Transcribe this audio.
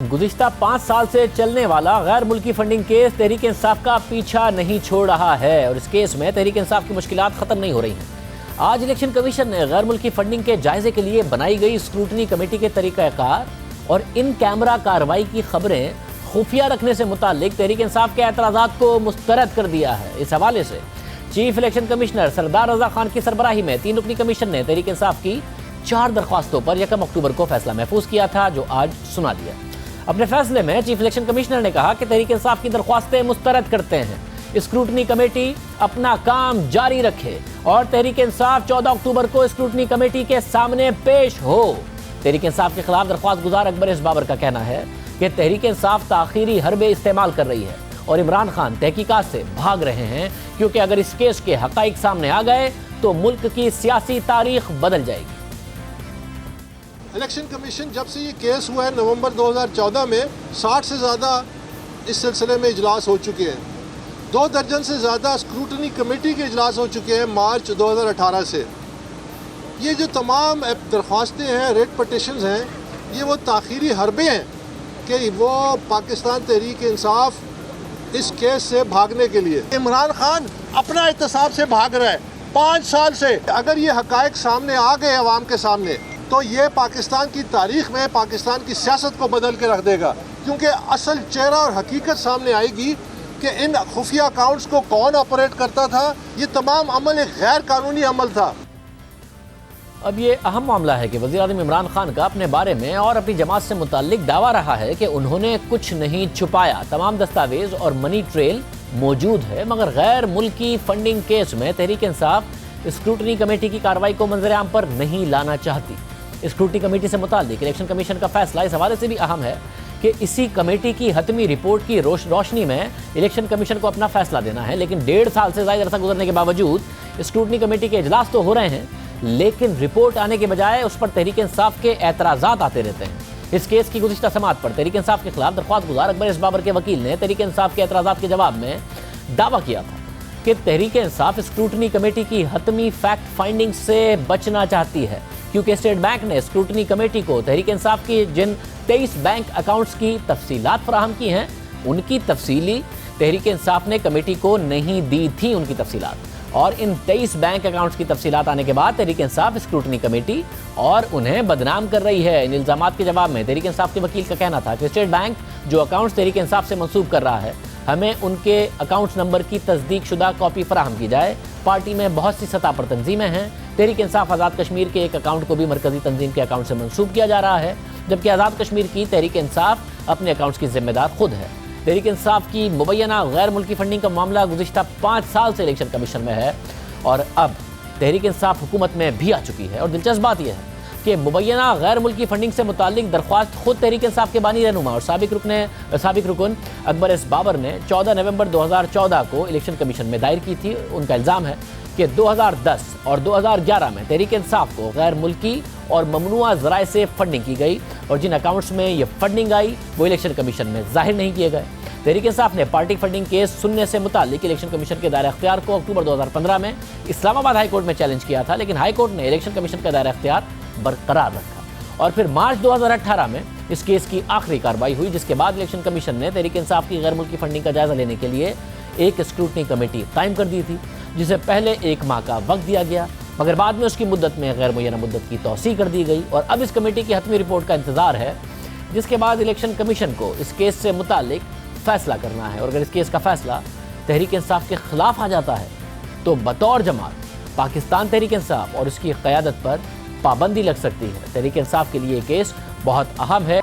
गुज़िश्ता 5 साल से चलने वाला गैर मुल्की फंडिंग केस तहरीक इंसाफ का पीछा नहीं छोड़ रहा है और इस केस में तहरीक इंसाफ की मुश्किलात ख़त्म नहीं हो रही हैं। आज इलेक्शन कमीशन ने गैर मुल्की फंडिंग के जायजे के लिए बनाई गई स्क्रूटनी कमेटी के तरीक़ाकार और इन कैमरा कार्रवाई की खबरें खुफिया रखने से मुताल्लिक तहरीक इंसाफ के एतराज़ात को मुस्तरद कर दिया है। इस हवाले से चीफ इलेक्शन कमिश्नर सरदार रजा खान की सरबराही में 3 रुकनी कमीशन ने तहरीक इंसाफ की 4 दरख्वास्तों पर 1 अक्टूबर को फैसला महफूज किया था, जो आज सुना दिया। अपने फैसले में चीफ इलेक्शन कमिश्नर ने कहा कि तहरीक इंसाफ की दरख्वास्तें मुस्तरद करते हैं। स्क्रूटनी कमेटी अपना काम जारी रखे और तहरीक इंसाफ 14 अक्टूबर को स्क्रूटनी कमेटी के सामने पेश हो। तहरीक इंसाफ के खिलाफ दरख्वास्त गुजार अकबर इस बाबर का कहना है कि तहरीक इंसाफ ताखीरी हरबे इस्तेमाल कर रही है और इमरान खान तहकीकात से भाग रहे हैं, क्योंकि अगर इस केस के हकाइक सामने आ गए तो मुल्क की सियासी तारीख बदल जाएगी। इलेक्शन कमीशन जब से ये केस हुआ है नवंबर 2014 में 60 से ज़्यादा इस सिलसिले में इजलास हो चुके हैं। 2 दर्जन से ज़्यादा स्क्रूटनी कमेटी के इजलास हो चुके हैं मार्च 2018 से। ये जो तमाम दरख्वास्तें हैं, रेट पटिशन्स हैं, ये वो ताखीरी हरबे हैं कि वो पाकिस्तान तहरीक इंसाफ इस केस से भागने के लिए इमरान खान अपना एहतसाब से भाग रहा है 5 साल से। अगर ये हकायक सामने आ गए अवाम के सामने तो ये पाकिस्तान की तारीख में पाकिस्तान की सियासत को बदल के रख देगा, क्योंकि असल चेहरा और हकीकत सामने आएगी कि इन खुफिया अकाउंट्स को कौन ऑपरेट करता था। ये तमाम अमल एक गैर कानूनी अमल था। अब ये अहम मामला है कि वज़ीर-ए-आज़म इमरान खान का अपने बारे में और अपनी जमात से मुताल्लिक दावा रहा है कि उन्होंने कुछ नहीं छुपाया। तमाम दस्तावेज और मनी ट्रेल मौजूद है, मगर गैर मुल्की फंडिंग केस में तहरीक इंसाफ स्क्रूटनी कमेटी की कार्रवाई को मंजर-ए-आम पर नहीं लाना चाहती। स्क्रूटनी कमेटी से मुताल्लिक इलेक्शन कमीशन का फैसला इस हवाले से भी अहम है कि इसी कमेटी की हतमी रिपोर्ट की रोशनी में इलेक्शन कमीशन को अपना फैसला देना है। लेकिन 1.5 साल से ज़्यादा अरसा गुजरने के बावजूद स्क्रूटनी कमेटी के इजलास तो हो रहे हैं, लेकिन रिपोर्ट आने के बजाय उस पर तहरीक इंसाफ के एतराज़ात आते रहते हैं। इस केस की गुज़िश्ता समाअत पर तहरीक इंसाफ के खिलाफ दरख्वास्त गुजार अकबर इस बाबर के वकील ने तहरीक इंसाफ के एतराज़ात के जवाब में दावा किया था कि तहरीक इंसाफ स्क्रूटनी कमेटी की हतमी फैक्ट फाइंडिंग से बचना चाहती है, क्योंकि स्टेट बैंक ने स्क्रूटनी कमेटी को तहरीक इंसाफ की जिन 23 बैंक अकाउंट्स की तफसीलात फराहम की हैं, उनकी तफसीली तहरीक इंसाफ ने कमेटी को नहीं दी थी उनकी तफसीलात। और इन 23 बैंक अकाउंट्स की तफसीलात आने के बाद तहरीक इंसाफ स्क्रूटनी कमेटी और उन्हें बदनाम कर रही है। इन इल्ज़ामात के जवाब में तहरीक इंसाफ के वकील का कहना था कि स्टेट बैंक जो अकाउंट्स तहरीक इंसाफ से मंसूब कर रहा है, हमें उनके अकाउंट्स नंबर की तस्दीक शुदा कॉपी फराहम की जाए। पार्टी में बहुत सी सतह पर तंजीमें हैं। तहरीक इंसाफ आज़ाद कश्मीर के एक अकाउंट को भी मरकजी तंजीम के अकाउंट से मंसूब किया जा रहा है, जबकि आज़ाद कश्मीर की तहरीक इंसाफ अपने अकाउंट्स की जिम्मेदार खुद है। तहरीक इंसाफ की मुबैना गैर मुल्की फंडिंग का मामला गुज़िश्ता 5 साल से इलेक्शन कमीशन में है और अब तहरीक इंसाफ हुकूमत में भी आ चुकी है। और दिलचस्प बात यह है कि मुबैना गैर मुल्की फंडिंग से मुताल्लिक दरख्वास्त खुद तहरीक इंसाफ के बानी रहनुमा और साबिक रुकन अकबर इस बाबर ने 14 नवंबर 2014 को इलेक्शन कमीशन में दायर की थी। उनका इल्ज़ाम है कि 2010 और 2011 में तहरीक इंसाफ को गैर मुल्की और ममनुआ ज़राए से फंडिंग की गई और जिन अकाउंट्स में ये फंडिंग आई वो इलेक्शन कमीशन में जाहिर नहीं किए गए। तहरीक इंसाफ ने पार्टी फंडिंग केस सुनने से मुताल्लिक इलेक्शन कमीशन के दायरा अख्तियार को अक्टूबर 2015 में इस्लामाबाद हाई कोर्ट में चैलेंज किया था, लेकिन हाई कोर्ट ने इलेक्शन कमीशन का दायरा अख्तियार बरकरार रखा और फिर मार्च 2018 में इस केस की आखिरी कार्रवाई हुई, जिसके बाद इलेक्शन कमीशन ने तहरीक इंसाफ की गैर मुल्की फंडिंग का जायजा लेने के लिए एक स्क्रूटनी कमेटी कायम कर दी थी, जिसे पहले 1 माह का वक्त दिया गया, मगर बाद में उसकी मुद्दत में गैर मुय्यना मुद्दत की तौसी कर दी गई। और अब इस कमेटी की हतमी रिपोर्ट का इंतजार है, जिसके बाद इलेक्शन कमीशन को इस केस से मुताल्लिक फैसला करना है। और अगर इस केस का फैसला तहरीक इंसाफ के खिलाफ आ जाता है तो बतौर जमात पाकिस्तान तहरीक इंसाफ और उसकी क़यादत पर पाबंदी लग सकती है। तहरीक इंसाफ के लिए ये केस बहुत अहम है।